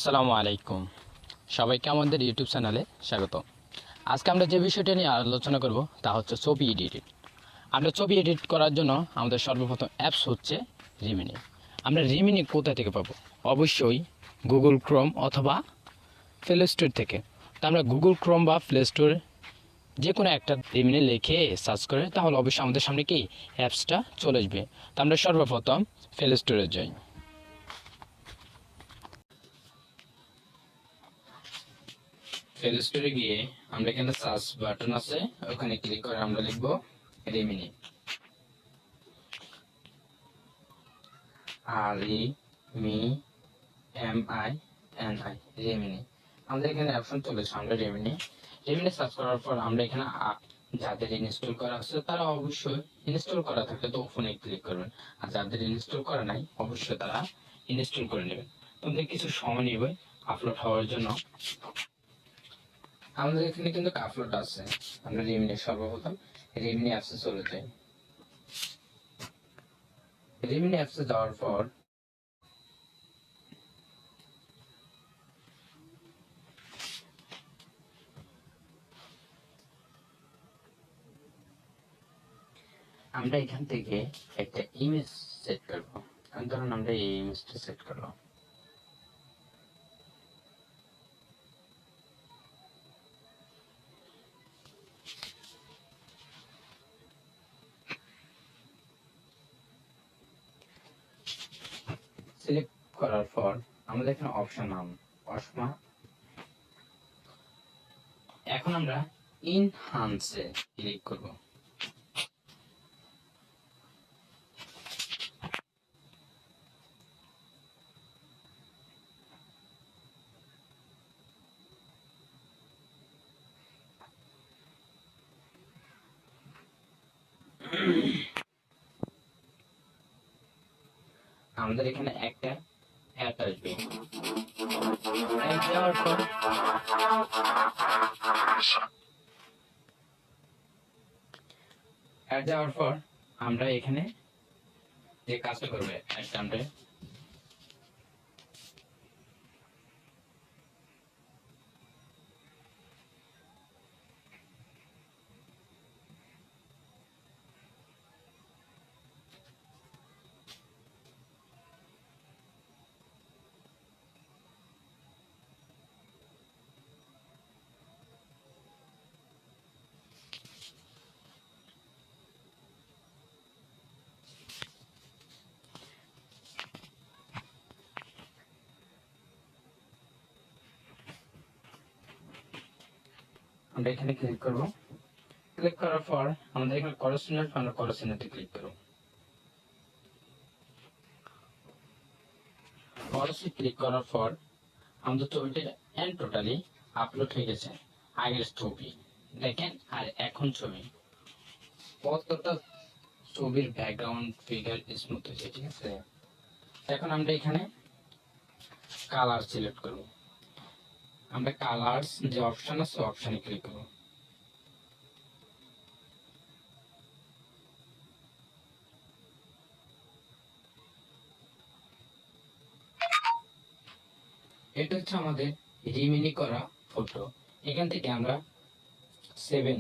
আসসালামু আলাইকুম, সবাইকে আমাদের ইউটিউব চ্যানেলে স্বাগত। আজকে আমরা যে বিষয়টা নিয়ে আলোচনা করব তা হচ্ছে ছবি এডিট। আমরা ছবি এডিট করার জন্য আমাদের সর্বপ্রথম অ্যাপস হচ্ছে রিমিনি। আমরা রিমিনি কোথা থেকে পাবো? অবশ্যই গুগল ক্রোম অথবা প্লে স্টোর থেকে। তো আমরা গুগল ক্রোম বা প্লে স্টোর যে কোনো একটা রিমিনি লিখে সার্চ করে তাহলে অবশ্যই আমাদের সামনে কি অ্যাপসটা চলে আসবে। তো আমরা সর্বপ্রথম প্লে স্টোরে যাই। প্লে স্টোরে গিয়ে আমরা এখানে সার্চ বাটন আছে, ওখানে ক্লিক করে আমরা লিখব Rimini. R I M M I N I, Rimini. আমাদের এখানে অপশন চলেছে, আমরা রিমিনি রিমিনি সার্চ করার পর আমরা এখানে যাদের ইনস্টল করা আছে তারা অবশ্যই ইনস্টল করা থাকলে তো ওপেনে ক্লিক করবেন, আর যাদের ইনস্টল করা নাই অবশ্যই তারা ইনস্টল করে নেবেন। তোমাদের কিছু সময় নেবে আপলোড হওয়ার জন্য। আমাদের এখানে কিন্তু আপলোড আছে। আমরা রিমিনি সর্বপ্রথম রিমিনি অ্যাপসে চলে যাই। রিমিনি অ্যাপসে যাওয়ার পর আমরা এখান থেকে একটা ইমেজ সেট করব। ধরুন আমরা এই ইমেজটা সেট করলাম। সিলেক্ট করার পর আমাদের এখানে অপশন নাম অসমা। এখন আমরা ইনহান্সে ক্লিক করব। আমাদের এখানে একটা অ্যাড আসবে। অ্যাড দেওয়ার পর আমরা এখানে যে কাজটা করবে একটা আমরা এখানে ক্লিক করব। ক্লিক করার পর আমাদের এখানে করসিনার, আমরা করসিনাতে ক্লিক করব। করসি ক্লিক করার পর আমাদের ছবিটা এন্ড টোটালি আপলোড হয়ে গেছে। আগের ছবি দেখেন আর এখন ছবি, প্রত্যেকটা ছবির ব্যাকগ্রাউন্ড ফিগার স্মুথ হয়েছে, ঠিক আছে। এখন আমরা এখানে কালার সিলেক্ট করব। আমরা কালার্স যে অপশন আছে অপশনে ক্লিক করব। এটা হচ্ছে আমাদের রিমিনি করা ফটো। এখান থেকে আমরা 7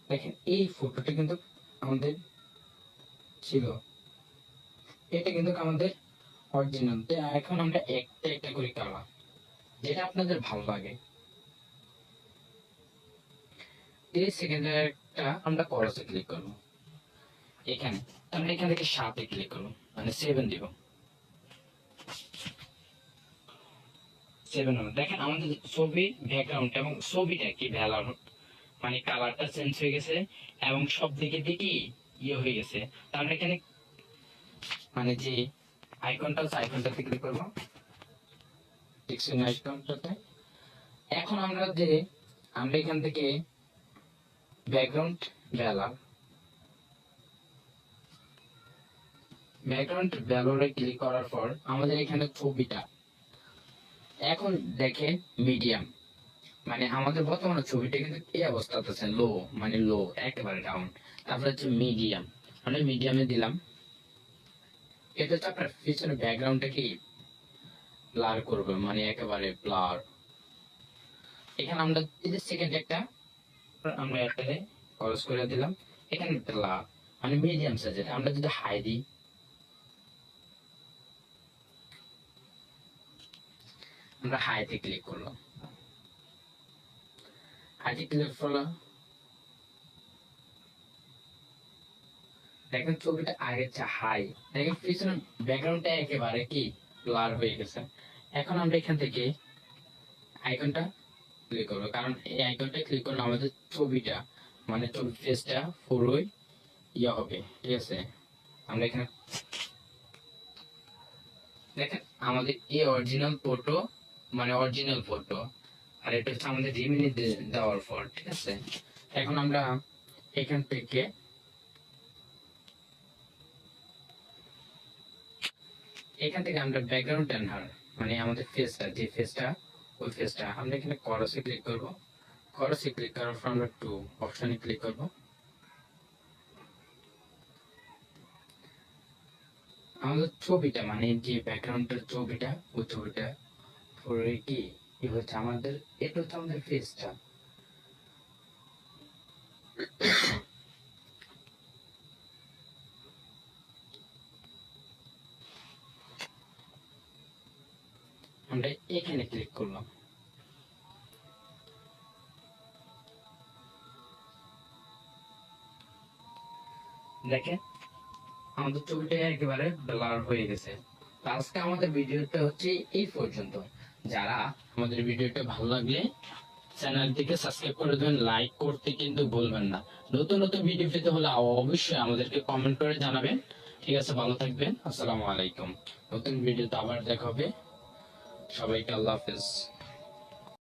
দেখেন এই ফটোটা কিন্তু আমাদের ছিল, এটা কিন্তু আমাদের অরিজিনাল। এখন আমরা একটা একটা করে কালার যেটা আপনাদের ভালো লাগে। এই সেকেন্ডারটা আমরা করসে ক্লিক করব। এখানে আমরা এখান থেকে 7 ক্লিক করব, মানে 7 দিব। 7 দেখেন আমাদের ছবি ব্যাকগ্রাউন্ড এবং ছবিটা কি ভ্যালার, মানে কালারটা চেঞ্জ হয়ে গেছে এবং সব দিকে দিকে ইয়ে হয়ে গেছে। তাহলে এখানে মানে যে আইকনটা আছে আইকনটাতে ক্লিক করব, টিকসিন আইকনটাতে। এখন আমরা এখান থেকে ব্যাকগ্রাউন্ড ভ্যালুরে ক্লিক করার পর আমাদের এখানে ছবিটা এখন দেখে মিডিয়াম, মানে আমাদের বর্তমানে ছবিটা কিন্তু এই অবস্থাতে আছে, লো মানে লো একেবারে ডাউন। তারপরে হচ্ছে মিডিয়াম, আমরা মিডিয়ামে দিলাম। এটা হচ্ছে আপনার পিছনে ব্যাকগ্রাউন্ডটা কি ব্লার করবে, মানে একেবারে ব্লার। এখানে আমরা এই যে সেকেন্ড একটা আমরা একটাতে ক্রস করে দিলাম, এখানে ব্লার মানে মিডিয়াম সাইজের। আমরা যদি হাই দিই, আমরা হাইতে ক্লিক করলাম, হাইতে ক্লিক করলাম, দেখেন ছবিটা আগের চেয়ে হাই। দেখেন পিছনের ব্যাকগ্রাউন্ডটা একেবারে কি ব্লার হয়ে গেছে। এখন আমরা এখান থেকে আইকনটা ক্লিক করবো, কারণ এই আইকনটা ক্লিক করলে আমাদের ছবিটা মানে ছবি ফেসটা পুরোই ইয়ে হবে, ঠিক আছে। আমরা এখানে দেখেন আমাদের এই অরিজিনাল ফটো, মানে অরিজিনাল ফটো, আর এটা হচ্ছে আমাদের রিমিনি দেওয়ার পর, ঠিক আছে। এখন আমরা এখান থেকে আমরা ব্যাকগ্রাউন্ড টেনহার মানে আমাদের ফেসটা, যে ফেসটা, ওই ফেসটা আমরা এখানে করসে ক্লিক করব। করসে ক্লিক করার পর আমরা টু অপশনে ক্লিক করব। আমাদের ছবিটা মানে যে ব্যাকগ্রাউন্ডের ছবিটা, ওই ছবিটা পুরো কি হচ্ছে আমাদের, এটা হচ্ছে আমাদের ফেসটা। আমরা এখানে ক্লিক করলাম, দেখেন আমাদের ছবিটা একেবারে ব্লার হয়ে গেছে। তো আজকে আমাদের ভিডিওটা হচ্ছে এই পর্যন্ত। যারা আমাদের ভিডিওটা ভালো লাগলে চ্যানেলটিকে সাবস্ক্রাইব করে দেবেন, লাইক করতে কিন্তু ভুলবেন না। নতুন নতুন ভিডিও পেতে হলে অবশ্যই আমাদেরকে কমেন্ট করে জানাবেন। ঠিক আছে, ভালো থাকবেন, আসসালামু আলাইকুম। নতুন ভিডিওতে আবার দেখা হবে, সবাইকে আল্লাহ হাফেজ।